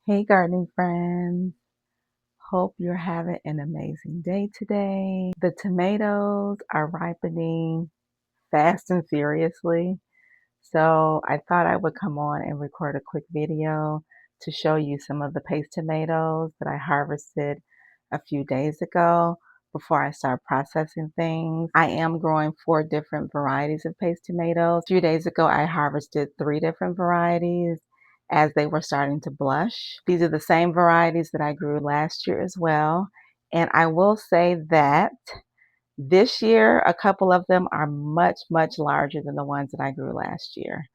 Hey, gardening friends. Hope you're having an amazing day today. The tomatoes are ripening fast and furiously. So I thought I would come on and record a quick video to show you some of the paste tomatoes that I harvested a few days ago before I start processing things. I am growing 4 different varieties of paste tomatoes. A few days ago, I harvested 3 different varieties as they were starting to blush. These are the same varieties that I grew last year as well. And I will say that this year, a couple of them are much, much larger than the ones that I grew last year,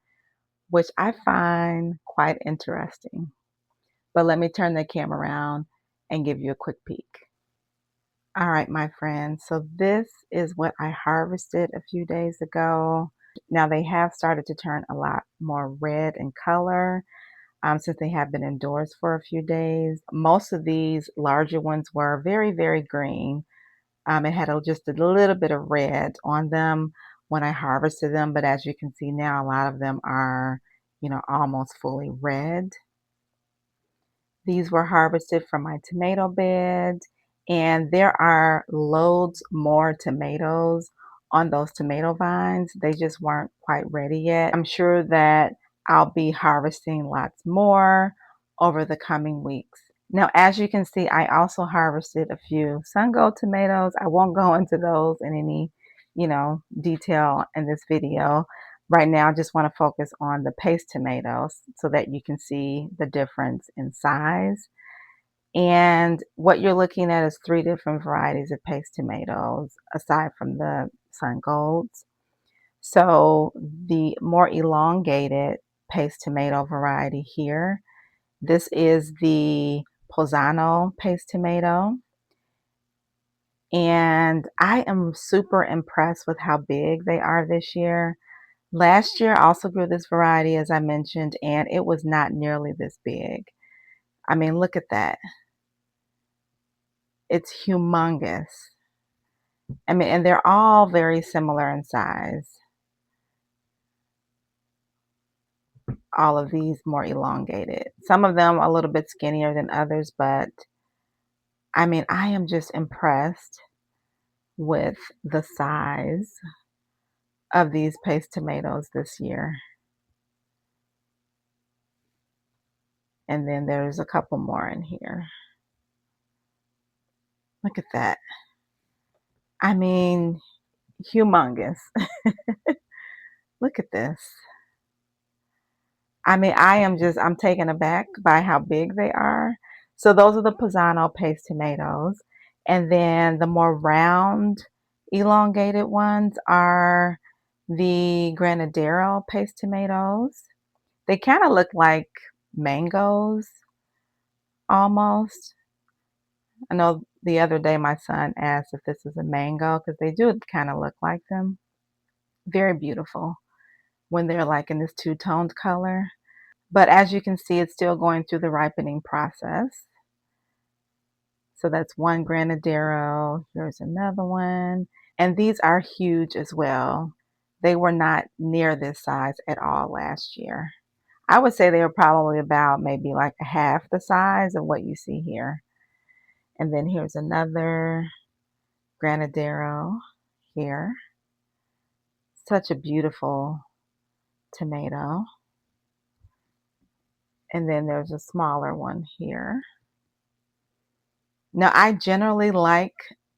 which I find quite interesting. But let me turn the camera around and give you a quick peek. All right, my friends, so this is what I harvested a few days ago. Now they have started to turn a lot more red in color since they have been indoors for a few days. Most of these larger ones were very, very green. It had just a little bit of red on them when I harvested them, but as you can see now, a lot of them are, almost fully red. These were harvested from my tomato bed, and there are loads more tomatoes on those tomato vines. They just weren't quite ready yet. I'm sure that I'll be harvesting lots more over the coming weeks. Now, as you can see, I also harvested a few sun gold tomatoes. I won't go into those in any, detail in this video. Right now, I just want to focus on the paste tomatoes so that you can see the difference in size. And what you're looking at is 3 different varieties of paste tomatoes, aside from the sun golds. So the more elongated paste tomato variety here, this is the Posano paste tomato. And I am super impressed with how big they are this year. Last year, I also grew this variety, as I mentioned, and it was not nearly this big. I mean, look at that. It's humongous. I mean, and they're all very similar in size. All of these more elongated. Some of them a little bit skinnier than others, but I mean, I am just impressed with the size of these paste tomatoes this year. And then there's a couple more in here. Look at that. I mean, humongous. Look at this. I mean, I'm taken aback by how big they are. So those are the Pisano paste tomatoes. And then the more round, elongated ones are the Granadero paste tomatoes. They kind of look like mangoes almost. I know the other day my son asked if this is a mango because they do kind of look like them. Very beautiful when they're like in this two-toned color. But as you can see, it's still going through the ripening process. So that's one Granadero. Here's another one. And these are huge as well. They were not near this size at all last year. I would say they were probably about maybe like half the size of what you see here. And then here's another Granadero here. Such a beautiful tomato. And then there's a smaller one here. Now, I generally like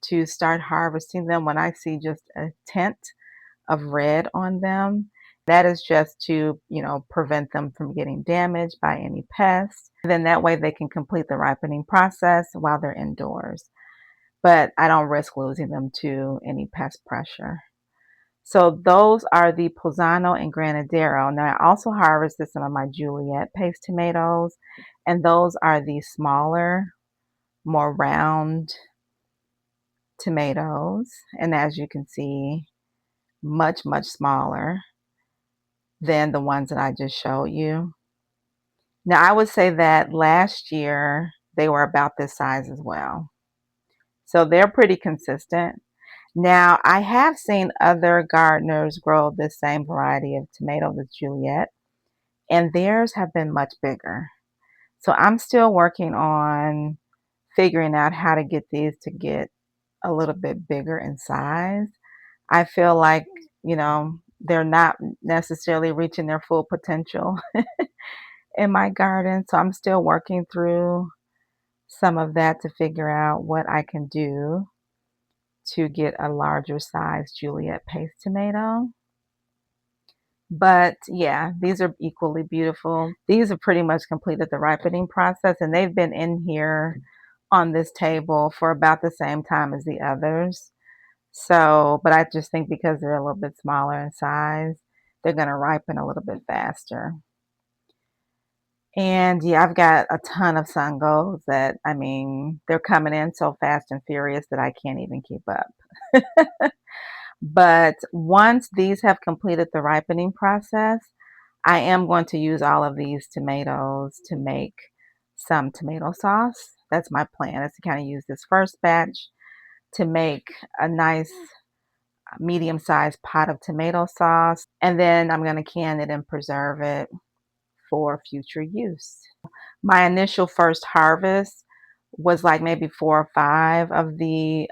to start harvesting them when I see just a tint of red on them. That is just to, prevent them from getting damaged by any pests. Then that way they can complete the ripening process while they're indoors. But I don't risk losing them to any pest pressure. So those are the Posano and Granadero. Now I also harvested some of my Juliet paste tomatoes, and those are the smaller, more round tomatoes. And as you can see, much, much smaller than the ones that I just showed you. Now I would say that last year they were about this size as well. So they're pretty consistent. Now, I have seen other gardeners grow this same variety of tomato, the Juliet, and theirs have been much bigger. So I'm still working on figuring out how to get these to get a little bit bigger in size. I feel like, they're not necessarily reaching their full potential in my garden. So I'm still working through some of that to figure out what I can do to get a larger size Juliet paste tomato. But yeah, these are equally beautiful. These have pretty much completed the ripening process, and they've been in here on this table for about the same time as the others. So, but I just think because they're a little bit smaller in size, they're going to ripen a little bit faster. And yeah, I've got a ton of sun golds that, I mean, they're coming in so fast and furious that I can't even keep up. But once these have completed the ripening process, I am going to use all of these tomatoes to make some tomato sauce. That's my plan, is to kind of use this first batch to make a nice medium-sized pot of tomato sauce. And then I'm going to can it and preserve it for future use. My initial first harvest was like maybe 4 or 5 of the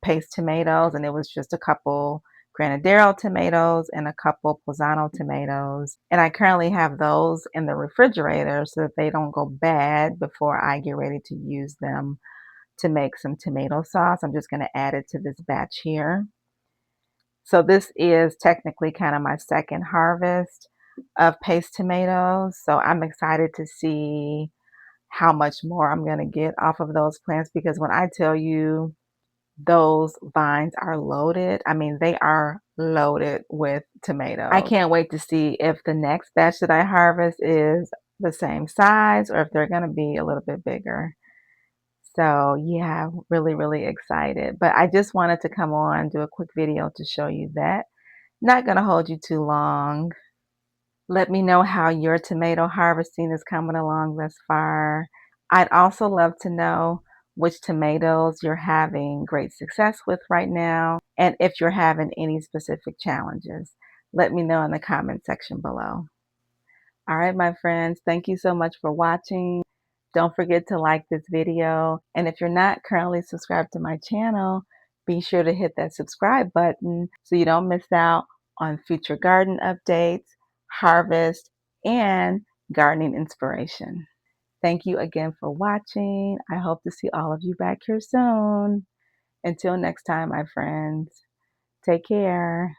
paste tomatoes, and it was just a couple Granadero tomatoes and a couple Pisano tomatoes. And I currently have those in the refrigerator so that they don't go bad before I get ready to use them to make some tomato sauce. I'm just going to add it to this batch here. So this is technically kind of my second harvest of paste tomatoes. So I'm excited to see how much more I'm going to get off of those plants, because when I tell you those vines are loaded, I mean, they are loaded with tomatoes. I can't wait to see if the next batch that I harvest is the same size or if they're going to be a little bit bigger. So yeah, really, really excited. But I just wanted to come on, do a quick video to show you that. Not going to hold you too long. Let me know how your tomato harvesting is coming along thus far. I'd also love to know which tomatoes you're having great success with right now, and if you're having any specific challenges. Let me know in the comment section below. All right, my friends, thank you so much for watching. Don't forget to like this video. And if you're not currently subscribed to my channel, be sure to hit that subscribe button so you don't miss out on future garden updates, harvest, and gardening inspiration. Thank you again for watching. I hope to see all of you back here soon. Until next time, my friends, take care.